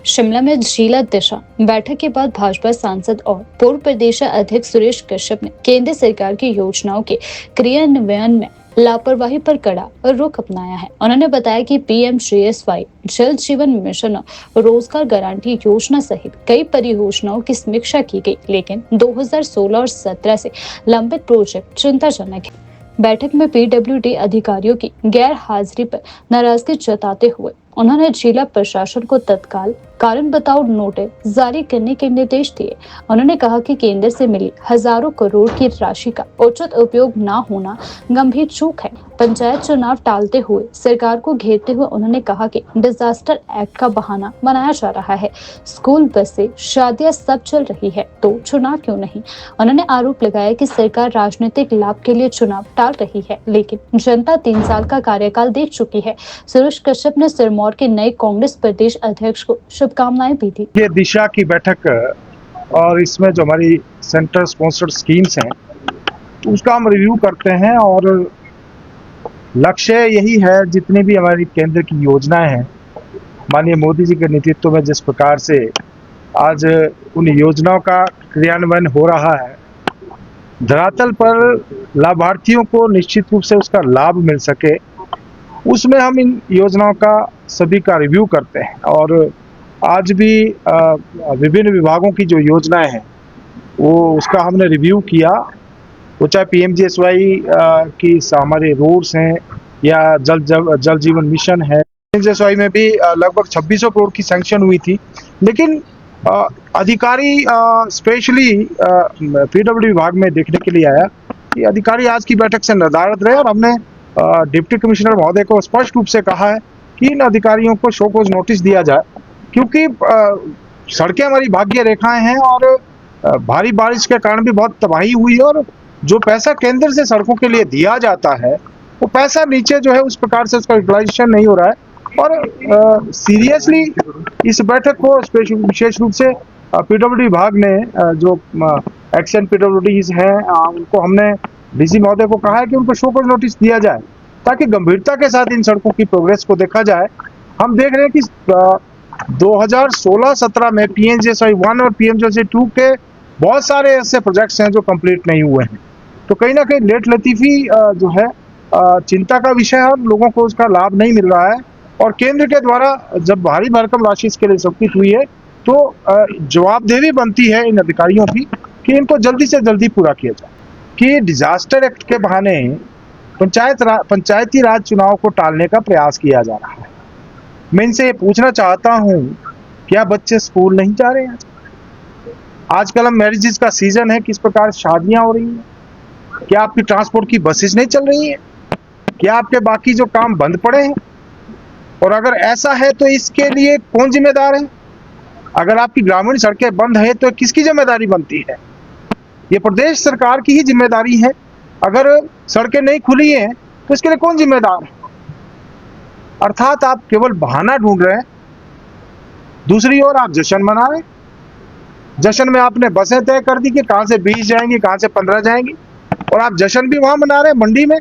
शिमला में जिला दिशा बैठक के बाद भाजपा सांसद और पूर्व प्रदेश अध्यक्ष सुरेश कश्यप ने केंद्र सरकार की योजनाओं के क्रियान्वयन में लापरवाही पर कड़ा रुख अपनाया है। उन्होंने बताया कि पीएम श्रेयस जल जीवन मिशन और रोजगार गारंटी योजना सहित कई परियोजनाओं की समीक्षा की गई, लेकिन 2016 और 17 से लंबित प्रोजेक्ट चिंताजनक है। बैठक में पीडब्ल्यूडी अधिकारियों की गैर हाजिरी पर नाराजगी जताते हुए उन्होंने जिला प्रशासन को तत्काल कारण बताओ नोटिस जारी करने के निर्देश दिए। उन्होंने कहा कि केंद्र से मिली हजारों करोड़ की राशि का उचित उपयोग न होना गंभीर चूक है। पंचायत चुनाव टालते हुए सरकार को घेरते हुए उन्होंने कहा कि डिजास्टर एक्ट का बहाना बनाया जा रहा है। स्कूल बसें, शादियां सब चल रही है तो चुनाव क्यों नहीं। उन्होंने आरोप लगाया कि सरकार राजनीतिक लाभ के लिए चुनाव टाल रही है, लेकिन जनता 3 साल का कार्यकाल देख चुकी है। सुरेश कश्यप ने सिरमौर के नए कांग्रेस प्रदेश अध्यक्ष को शुभकामनाएं भी दी। ये दिशा की बैठक और इसमें जो हमारी सेंटर स्पॉन्सर्ड स्कीम्स हैं उसका हम रिव्यू करते हैं और लक्ष्य यही है, जितनी भी हमारी केंद्र की योजनाएं हैं माननीय मोदी जी के नेतृत्व में जिस प्रकार से आज उन योजनाओं का क्रियान्वयन हो रहा है, धरातल पर लाभार्थियों को निश्चित रूप से उसका लाभ मिल सके, उसमें हम इन योजनाओं का सभी का रिव्यू करते हैं। और आज भी विभिन्न विभागों की जो योजनाएं हैं वो उसका हमने रिव्यू किया। वो चाहे पीएमजीएसवाई की हमारे रोड्स हैं या जल जीवन मिशन है। पीएमजीएसवाई में भी लगभग 2600 करोड़ की सैंक्शन हुई थी, लेकिन अधिकारी स्पेशली पीडब्ल्यूडी विभाग में देखने के लिए आया कि अधिकारी आज की बैठक से नदारद रहे और हमने डिप्टी कमिश्नर महोदय को स्पष्ट रूप से कहा है कि इन अधिकारियों को शो कॉज नोटिस दिया जाए, क्योंकि सड़कें हमारी भाग्य रेखाएं हैं और भारी बारिश के कारण भी बहुत तबाही हुई है और जो पैसा केंद्र से सड़कों के लिए दिया जाता है वो पैसा नीचे जो है उस प्रकार से उसका यूटिलाइजेशन नहीं हो रहा है। और सीरियसली इस बैठक को विशेष रूप से पीडब्ल्यूडी विभाग ने जो एक्शन पीडब्ल्यूडीज हैं उनको हमने डीसी महोदय को कहा है कि उनको शो कॉज नोटिस दिया जाए ताकि गंभीरता के साथ इन सड़कों की प्रोग्रेस को देखा जाए। हम देख रहे हैं कि 2016-17 में पीएमजीएसवाई 1 और पीएमजीएसवाई 2 के बहुत सारे ऐसे प्रोजेक्ट्स हैं जो कंप्लीट नहीं हुए हैं। तो कहीं ना कहीं लेट लतीफी जो है चिंता का विषय है और लोगों को उसका लाभ नहीं मिल रहा है। और केंद्र के द्वारा जब भारी भरकम राशि इसके लिए सबमिट हुई है तो जवाबदेही बनती है इन अधिकारियों की कि इनको जल्दी से जल्दी पूरा किया जाए। कि डिजास्टर एक्ट के बहाने पंचायती राज चुनाव को टालने का प्रयास किया जा रहा है। मैं इनसे ये पूछना चाहता हूँ, क्या बच्चे स्कूल नहीं जा रहे हैं? आजकल हम मैरिजेस का सीजन है, किस प्रकार शादियां हो रही हैं? क्या आपकी ट्रांसपोर्ट की बसेस नहीं चल रही हैं? क्या आपके बाकी जो काम बंद पड़े हैं? और अगर ऐसा है तो इसके लिए कौन जिम्मेदार है? अगर आपकी ग्रामीण सड़कें बंद है तो किसकी जिम्मेदारी बनती है? ये प्रदेश सरकार की ही जिम्मेदारी है। अगर सड़कें नहीं खुली हैं तो इसके लिए कौन जिम्मेदार है? अर्थात आप केवल बहाना ढूंढ रहे हैं। दूसरी ओर आप जश्न मना रहे हैं। जश्न में आपने बसें तय कर दी कि कहां से 20 जाएंगी, कहां से 15 जाएंगी, और आप जश्न भी वहां मना रहे हैं मंडी में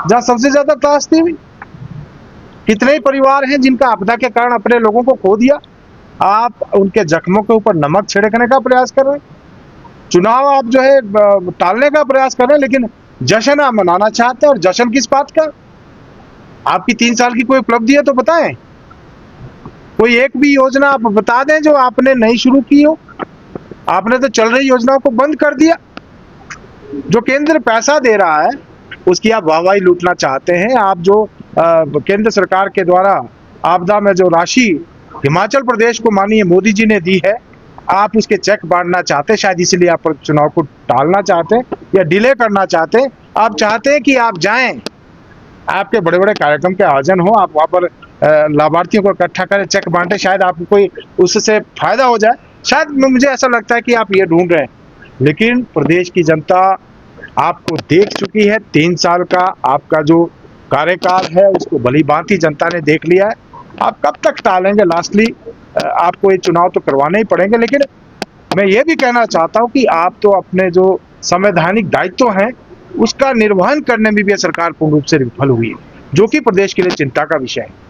जहां सबसे ज्यादा त्रासदी हुई। कितने ही परिवार हैं जिनका आपदा के कारण अपने लोगों को खो दिया। आप उनके जख्मों के ऊपर नमक छिड़कने का प्रयास कर रहे हैं। चुनाव आप जो है टालने का प्रयास कर रहे हैं, लेकिन जश्न आप मनाना चाहते हैं। और जश्न किस बात का? आपकी 3 साल की कोई उपलब्धि है तो बताएं। कोई एक भी योजना आप बता दें जो आपने नहीं शुरू की हो। आपने तो चल रही योजनाओं को बंद कर दिया। जो केंद्र पैसा दे रहा है उसकी आप वाहवाही लूटना चाहते हैं। आप जो केंद्र सरकार के द्वारा आपदा में जो राशि हिमाचल प्रदेश को माननीय मोदी जी ने दी है, आप उसके चेक बांटना चाहते हैं। शायद इसीलिए आप चुनाव को टालना चाहते हैं या डिले करना चाहते हैं। आप चाहते हैं कि आप जाएं, आपके बड़े बड़े कार्यक्रम के आयोजन हो, आप वहां पर लाभार्थियों को इकट्ठा करें, चेक बांटे, शायद आपको कोई उससे फायदा हो जाए। शायद मुझे ऐसा लगता है कि आप ये ढूंढ रहे हैं। लेकिन प्रदेश की जनता आपको देख चुकी है। 3 साल का आपका जो कार्यकाल है उसको भली भांति जनता ने देख लिया है। आप कब तक टालेंगे? लास्टली आपको ये चुनाव तो करवाने ही पड़ेंगे। लेकिन मैं ये भी कहना चाहता हूँ कि आप तो अपने जो संवैधानिक दायित्व हैं उसका निर्वहन करने में भी सरकार पूर्ण रूप से विफल हुई है, जो कि प्रदेश के लिए चिंता का विषय है।